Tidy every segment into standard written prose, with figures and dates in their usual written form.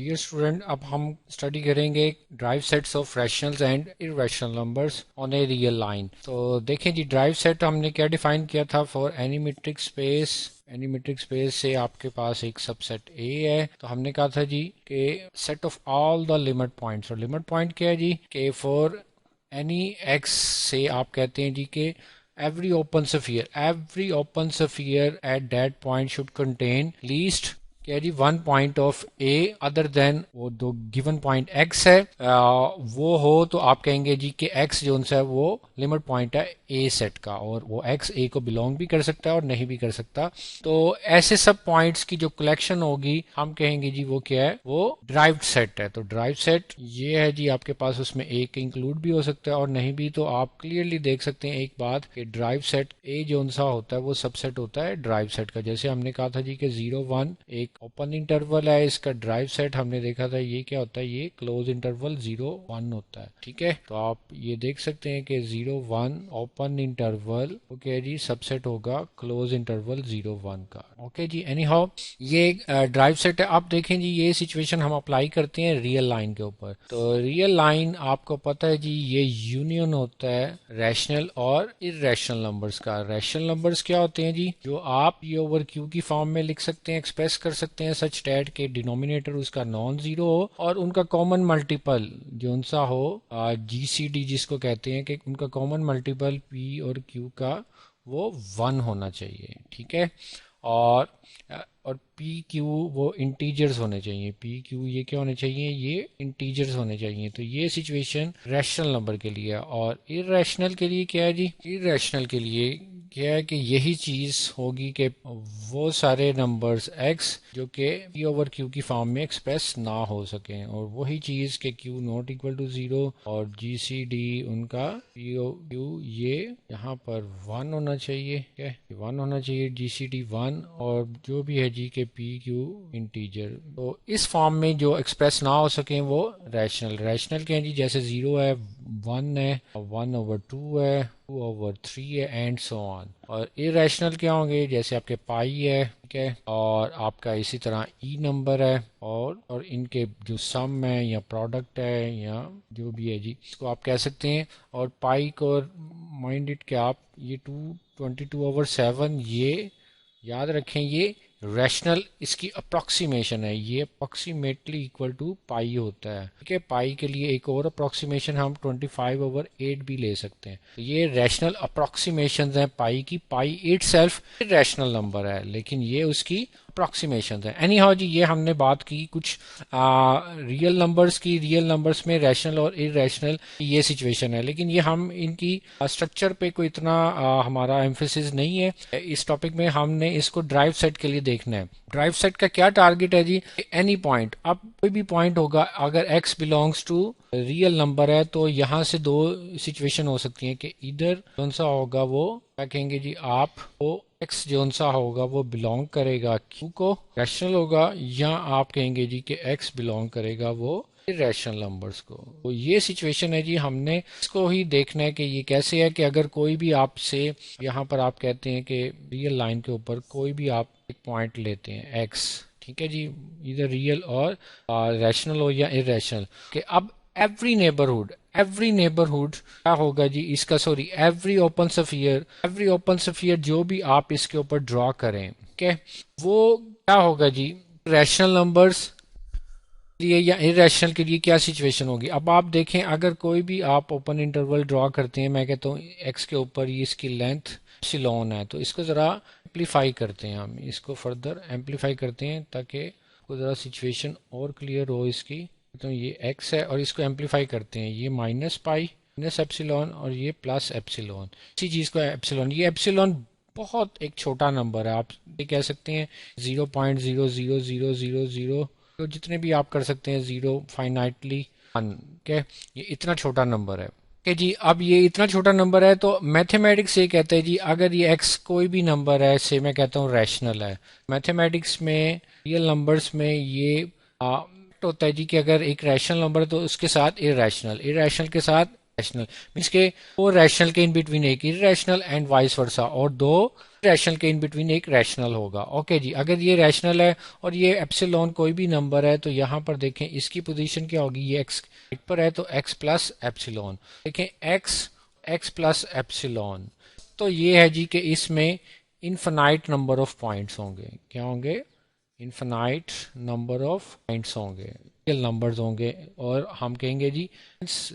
Dear student, اب ہم study کریں گے derive sets of rationals and irrational numbers on a real line. تو دیکھیں جی، ڈرائیو سیٹ ہم نے کیا ڈیفائن کیا تھا؟ فار اینی میٹرک اسپیس سے آپ کے پاس ایک سب سیٹ اے ہے. تو ہم نے کہا تھا جی کہ set of all the limit points. اور لمٹ پوائنٹ کیا ہے جی کہ فار اینی ایکس سے آپ کہتے ہیں جی کہ every open sphere at that point should contain least کیا جی 1 پوائنٹ آف اے ادر دین وہ دو گیون پوائنٹ ایکس ہے وہ ہو تو آپ کہیں گے جی کہ ایکس جو ہے وہ لمٹ پوائنٹ ہے اے سیٹ کا، اور وہ ایکس اے کو بلونگ بھی کر سکتا ہے اور نہیں بھی کر سکتا. تو ایسے سب پوائنٹس کی جو کلیکشن ہوگی ہم کہیں گے جی وہ کیا ہے، وہ ڈرائیوڈ سیٹ ہے. تو ڈرائیو سیٹ یہ ہے جی آپ کے پاس، اس میں ایک انکلوڈ بھی ہو سکتا ہے اور نہیں بھی. تو آپ کلیئرلی دیکھ سکتے ہیں ایک بات کہ ڈرائیو سیٹ اے جو سا ہوتا ہے وہ سب سیٹ ہوتا ہے ڈرائیو سیٹ کا. جیسے ہم نے کہا تھا جی کہ 0 1 ایک اوپن انٹرول ہے، اس کا ڈرائیو سیٹ ہم نے دیکھا تھا یہ کیا ہوتا ہے، یہ کلوز انٹرول 0 1 ہوتا ہے. ٹھیک ہے، تو آپ یہ دیکھ سکتے ہیں کہ 0 1 اوپن انٹرول اوکے جی سب سیٹ ہوگا کلوز انٹرول 0 1 کا. اوکے جی، اینی ہاؤ یہ ڈرائیو سیٹ ہے. آپ دیکھیں جی یہ سچویشن ہم اپلائی کرتے ہیں ریئل لائن کے اوپر. تو ریئل لائن آپ کو پتہ ہے جی یہ یونین ہوتا ہے ریشنل اور ارریشنل نمبرز کا. ریشنل نمبرز کیا ہوتے ہیں جی؟ جو آپ پی اوور کیو کی فارم میں لکھ سکتے ہیں، ایکسپریس کر سکتے ہیں سچ ڈیٹ کے ڈینومینیٹر اس کا نان زیرو ہو اور ان کا کامن ملٹیپل جو ان سا ہو جی سی ڈی جس کو کہتے ہیں کہ ان کا کامن ملٹیپل پی اور کیو کا وہ 1 ہونا چاہیے. ٹھیک ہے، اور پی کیو وہ انٹیجرز ہونے چاہیے. پی کیو یہ کیا ہونے چاہیے؟ یہ انٹیجرز ہونے چاہیے. تو یہ سچویشن ریشنل نمبر کے لیے. اور ارریشنل کے لیے کیا ہے جی؟ ارریشنل کے لیے کیا ہے کہ یہی چیز ہوگی کہ وہ سارے نمبرز ایکس جو کہ پی اوور کیو کی فارم میں ایکسپریس نہ ہو سکیں، اور وہی چیز کہ کیو ناٹ اکول ٹو 0 اور جی سی ڈی ان کا پی او کیو یہ یہاں پر 1 ہونا چاہیے. 1 ہونا چاہیے، جی سی ڈی 1، اور جو بھی ہے جی کہ پی کیو انٹیجر. تو اس فارم میں جو ایکسپریس نہ ہو سکیں وہ ریشنل کے ہیں جی. جیسے 0 ہے، 1 ہے، 1/2 ہے، 2/3 ہے، اینڈ سو آن. اور ارریشنل کیا ہوں گے؟ جیسے آپ کے پائی ہے، ٹھیک ہے، اور آپ کا اسی طرح ای نمبر ہے، اور ان کے جو سم ہے یا پروڈکٹ ہے یا جو بھی ہے جی اس کو آپ کہہ سکتے ہیں. اور پائی کو مائنڈ اٹ کہ آپ یہ 22/7 یہ یاد رکھیں، یہ ریشنل اس کی اپروکسیمیشن ہے، یہ اپروکسیمیٹلی اکول ٹو پائی ہوتا ہے. ٹھیک ہے، پائی کے لیے ایک اور اپروکسیمیشن ہم 25/8 بھی لے سکتے ہیں. تو یہ ریشنل اپروکسیمیشنز ہیں پائی کی. پائی اٹ سیلف ریشنل نمبر ہے لیکن یہ اس کی اپروکسیمیشنز ہیں. اینی ہاؤ جی یہ ہم نے بات کی کچھ ریئل نمبرز کی. ریئل نمبرز میں ریشنل اور ارریشنل یہ سچویشن ہے، لیکن یہ ہم ان کی اسٹرکچر پہ کوئی اتنا ہمارا ایمفیسس نہیں ہے اس ٹاپک میں. ہم نے اس کو ڈرائیو سیٹ کے لیے دیکھنا ہے. ڈرائیو سیٹ کا کیا ٹارگٹ ہے جی؟ اینی پوائنٹ، اب کوئی بھی پوائنٹ ہوگا اگر x belongs to real number ہے تو یہاں سے دو سچویشن ہو سکتی ہیں کہ ادھر کون سا ہوگا وہ کیا کہیں گے جی آپ کو ایکس جون سا ہوگا وہ بلونگ کرے گا کیو کو، ریشنل ہوگا، یا آپ کہیں گے جی کہ ایکس بلونگ کرے گا وہ ریشنل نمبرز کو. تو یہ سچویشن ہے جی. ہم نے اس کو ہی دیکھنا ہے کہ یہ کیسے ہے کہ اگر کوئی بھی آپ سے یہاں پر آپ کہتے ہیں کہ ریئل لائن کے اوپر کوئی بھی آپ ایک پوائنٹ لیتے ہیں ایکس، ٹھیک ہے جی، ادھر ریئل اور ریشنل ہو یا ارریشنل، کہ اب ایوری نیبرہڈ کیا ہوگا جی اس کا، سوری ایوری اوپن سفیئر جو بھی آپ اس کے اوپر ڈرا کریں، ٹھیک ہے، وہ کیا ہوگا جی ریشنل نمبرز لیے یا ارریشنل کے لیے کیا سچویشن ہوگی. اب آپ دیکھیں اگر کوئی بھی آپ اوپن انٹرول ڈرا کرتے ہیں، میں کہتا ہوں ایکس کے اوپر یہ اس کی لینتھ ایپسیلون ہے، تو اس کو ذرا ایمپلیفائی کرتے ہیں، ہم اس کو فردر ایمپلیفائی کرتے ہیں تاکہ کو ذرا سچویشن اور کلیئر ہو اس کی. تو یہ ایکس ہے اور اس کو ایمپلیفائی کرتے ہیں، یہ مائنس پائی مائنس ایپسیلون اور یہ پلس ایپسیلون. اسی چیز کو ایپسیلون، یہ ایپسیلون بہت ایک چھوٹا نمبر ہے، آپ یہ کہہ سکتے ہیں 0.00000 تو جتنے بھی آپ کر سکتے ہیں 0 فائنائٹلی 1، یہ اتنا چھوٹا نمبر ہے کہ جی. اب یہ اتنا چھوٹا نمبر ہے تو میتھمیٹکس یہ کہتے ہیں جی اگر یہ ایکس کوئی بھی نمبر ہے سے میں کہتا ہوں ریشنل ہے. میتھمیٹکس میں ریئل نمبرز میں یہ ہوتا ہے جی کہ اگر ایک ریشنل نمبر ہے تو اس کے ساتھ ارریشنل کے ساتھ ریشنل مینس کہ دو ریشنل کے ان بٹوین ایک ریشنل اینڈ وائس ورسا، اور دو ریشنل کے ان بٹوین ایک ریشنل ہوگا. اوکے جی، اگر یہ ریشنل ہے اور یہ ایپسیلون کوئی بھی نمبر ہے تو یہاں پر دیکھیں اس کی پوزیشن کیا ہوگی، یہ ایکس پر ہے تو ایکس پلس ایپسیلون. دیکھیں ایکس پلس ایپسیلون، تو یہ ہے جی کہ اس میں انفینائٹ نمبر آف پوائنٹس ہوں گے. کیا ہوں گے؟ انفینائٹ نمبر آف پوائنٹس ہوں گے، ریئل نمبرز ہوں گے، اور ہم کہیں گے جی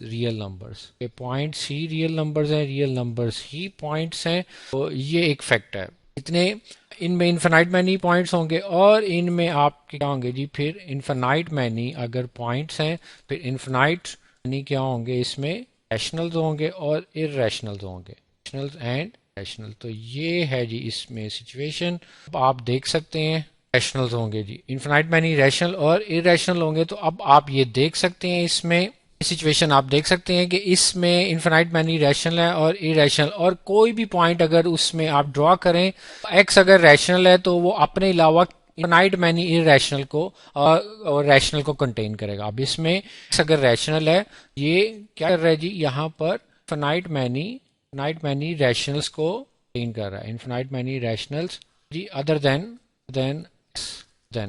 ریئل نمبرز. پوائنٹس ہی ریئل نمبرز ہیں، ریئل نمبرز ہی پوائنٹس ہیں. تو یہ ایک فیکٹ ہے. اتنے ان میں انفینائٹ مینی پوائنٹس ہوں گے، اور ان میں آپ کیا ہوں گے جی پھر انفینائٹ مینی اگر پوائنٹس ہیں پھر انفینائٹ مینی کیا ہوں گے، اس میں ریشنلز ہوں گے اور ارریشنلز ہوں گے، ریشنلز اینڈ ریشنل. تو یہ ہے جی اس میں سچویشن. اب آپ دیکھ سکتے ہیں ریشنلز ہوں گے جی، انفینائٹ مینی ریشنل اور ارریشنل ہوں گے. تو اب آپ یہ دیکھ سکتے ہیں اس میں سچویشن آپ دیکھ سکتے ہیں کہ اس میں انفینائٹ مینی ریشنل ہے اور ارریشنل، اور کوئی بھی پوائنٹ اگر اس میں آپ ڈرا کریں، ایکس اگر ریشنل ہے تو وہ اپنے علاوہ انفینائٹ مینی ارریشنل کو اور ریشنل کو کنٹین کرے گا. اب اس میں ایکس اگر ریشنل ہے، یہ کیا کر رہا ہے جی یہاں پر انفینائٹ مینی ریشنلز کو کنٹین کر رہا ہے. انفینائٹ مینی ریشنلز جی ادر دین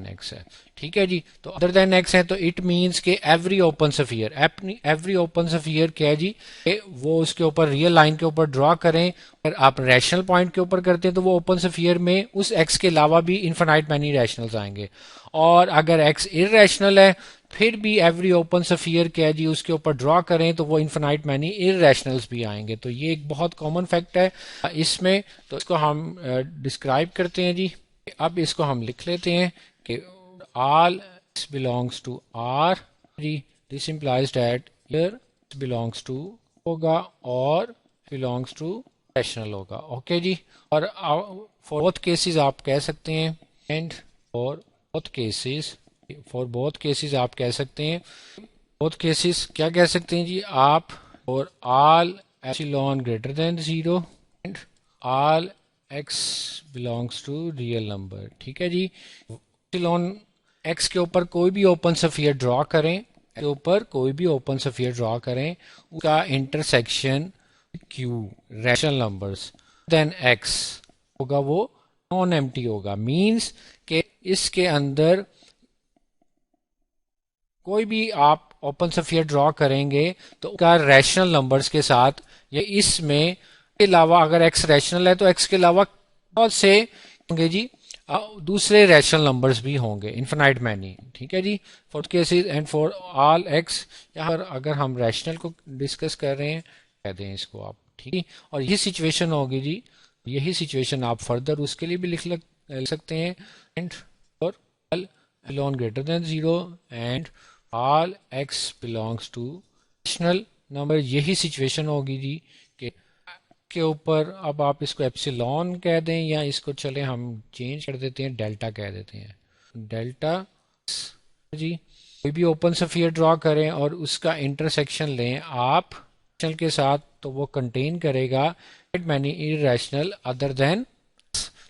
ایکس ہے. ٹھیک ہے جی، تو ادر دین ایکس ہے تو اٹ مینس کہ ایوری اوپن سفیئر کیا ہے جی کہ وہ اس کے اوپر ریئل لائن کے اوپر ڈرا کریں. اگر آپ ریشنل پوائنٹ کے اوپر کرتے ہیں تو وہ اوپن سفیئر میں اس ایکس کے علاوہ بھی انفینائٹ مینی ریشنلز آئیں گے، اور اگر ایکس ارریشنل ہے پھر بھی ایوری اوپن سفیئر کیا جی اس کے اوپر ڈرا کریں تو وہ انفینائٹ مینی ارریشنلز بھی آئیں گے. تو یہ ایک بہت کامن فیکٹ ہے اس میں. تو اس کو ہم ڈسکرائب کرتے ہیں جی. اب اس کو ہم لکھ لیتے ہیں کہ all x belongs to R G. this implies that here belongs to ہوگا اور belongs to rational ہوگا. اوکے جی، اور for both cases آپ کہہ سکتے ہیں and for both cases آپ کہہ سکتے ہیں both cases کیا کہہ سکتے ہیں جی آپ for all epsilon greater than 0 and all x belongs to real number. ٹھیک ہے جی، epsilon ایکس کے اوپر کوئی بھی اوپن سفیئر ڈرا کریں، اس کا انٹرسیکشن کیو ریشنل نمبرز دین ایکس ہوگا، وہ نان ایمٹی ہوگا. مینس کہ اس کے اندر کوئی بھی آپ اوپن سفیئر ڈرا کریں گے تو اس کا ریشنل نمبرز کے ساتھ، یا اس میں کے علاوہ اگر ایکس ریشنل ہے تو ایکس کے علاوہ بہت سے ہوں گے جی دوسرے ریشنل نمبرز بھی ہوں گے انفینائٹ مینی. ٹھیک ہے جی، four cases and for all x. یہاں پر اگر ہم ریشنل کو ڈسکس کر رہے ہیں کہہ دیں اس کو آپ. ٹھیک ہے، اور یہ سچویشن ہوگی جی، یہی سچویشن آپ فردر اس کے لیے بھی لکھ سکتے ہیں and for all belong greater than 0 and all x belongs to rational number. یہی سچویشن ہوگی جی کہ کے اوپر اب آپ اس کو ایپسیلون کہہ دیں یا اس کو چلیں ہم چینج کر دیتے ہیں ڈیلٹا کہہ دیتے ہیں. ڈیلٹا جی کوئی بھی اوپن سفیئر ڈرا کریں اور اس کا انٹرسیکشن لیں آپ ریشنل کے ساتھ تو وہ کنٹین کرے گا مینی ارریشنل ادر دین.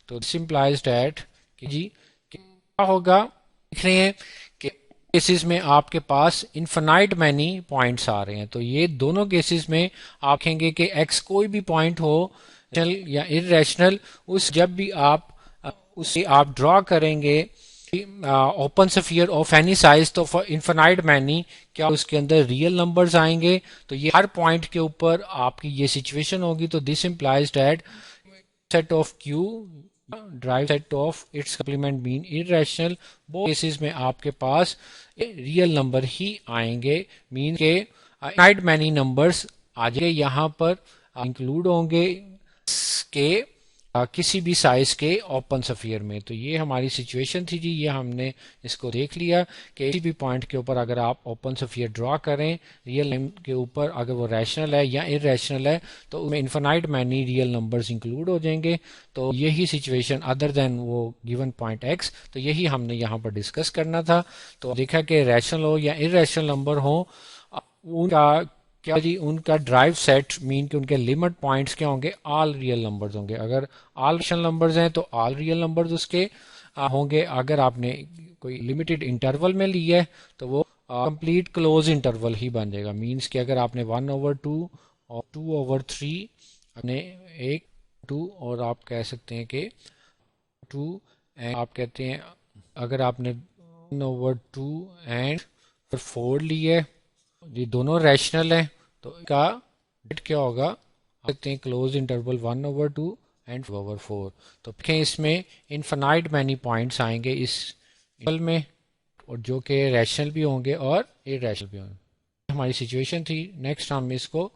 تو دس امپلائز دیٹ کہ جی کیا ہوگا، دیکھ رہے ہیں کہ کیسز میں آپ کے پاس انفینائٹ مینی پوائنٹس آ رہے ہیں. تو یہ دونوں کیسز میں آپ کہیں گے کہ ایکس کوئی بھی پوائنٹ ہو یا ارریشنل، اس جب بھی آپ اسے آپ ڈرا کریں گے open sphere of any size تو فار انفینائٹ مینی کیا اس کے اندر ریئل نمبرز آئیں گے. تو یہ ہر پوائنٹ کے اوپر آپ کی یہ سچویشن ہوگی. تو this implies that set of Q derive set of its complement been irrational. وہ کیسز میں آپ کے پاس ریئل نمبر ہی آئیں گے، مین کہ انفینائٹ مینی نمبرز آ جائیں گے یہاں پر انکلوڈ ہوں گے کہ کسی بھی سائز کے اوپن سفیئر میں. تو یہ ہماری سچویشن تھی جی، یہ ہم نے اس کو دیکھ لیا کہ کسی بھی پوائنٹ کے اوپر اگر آپ اوپن سفیئر ڈرا کریں ریئل لائن کے اوپر، اگر وہ ریشنل ہے یا ارریشنل ہے تو اس میں infinite many real numbers include ہو جائیں گے. تو یہی سچویشن ادر دین وہ گیون پوائنٹ ایکس، تو یہی ہم نے یہاں پر ڈسکس کرنا تھا. تو دیکھا کہ ریشنل ہو یا ارریشنل نمبر ہو ان کا کیا جی ان کا ڈرائیو سیٹ مین کہ ان کے لمٹ پوائنٹس کیا ہوں گے، آل ریئل نمبرز ہوں گے. اگر آل ریشنل نمبرز ہیں تو آل ریئل نمبرز اس کے ہوں گے. اگر آپ نے کوئی لمیٹڈ انٹرول میں لی ہے تو وہ کمپلیٹ کلوز انٹرول ہی بن جائے گا. مینس کہ اگر آپ نے 1/2 اور 2/3 اپنے 1/2 اور آپ کہہ سکتے ہیں کہ 2 آپ کہتے ہیں اگر آپ نے 1/2 اینڈ 4 لی ہے، یہ دونوں ریشنل ہیں تو اس کا کیا ہوگا آپ سکتے ہیں کلوز انٹرول 1/2 اینڈ 4/4. تو دیکھیں اس میں انفینائٹ مینی پوائنٹس آئیں گے اس انٹرول میں، اور جو کہ ریشنل بھی ہوں گے اور ارریشنل بھی ہوں گے. ہماری سچویشن تھی. نیکسٹ ہم اس کو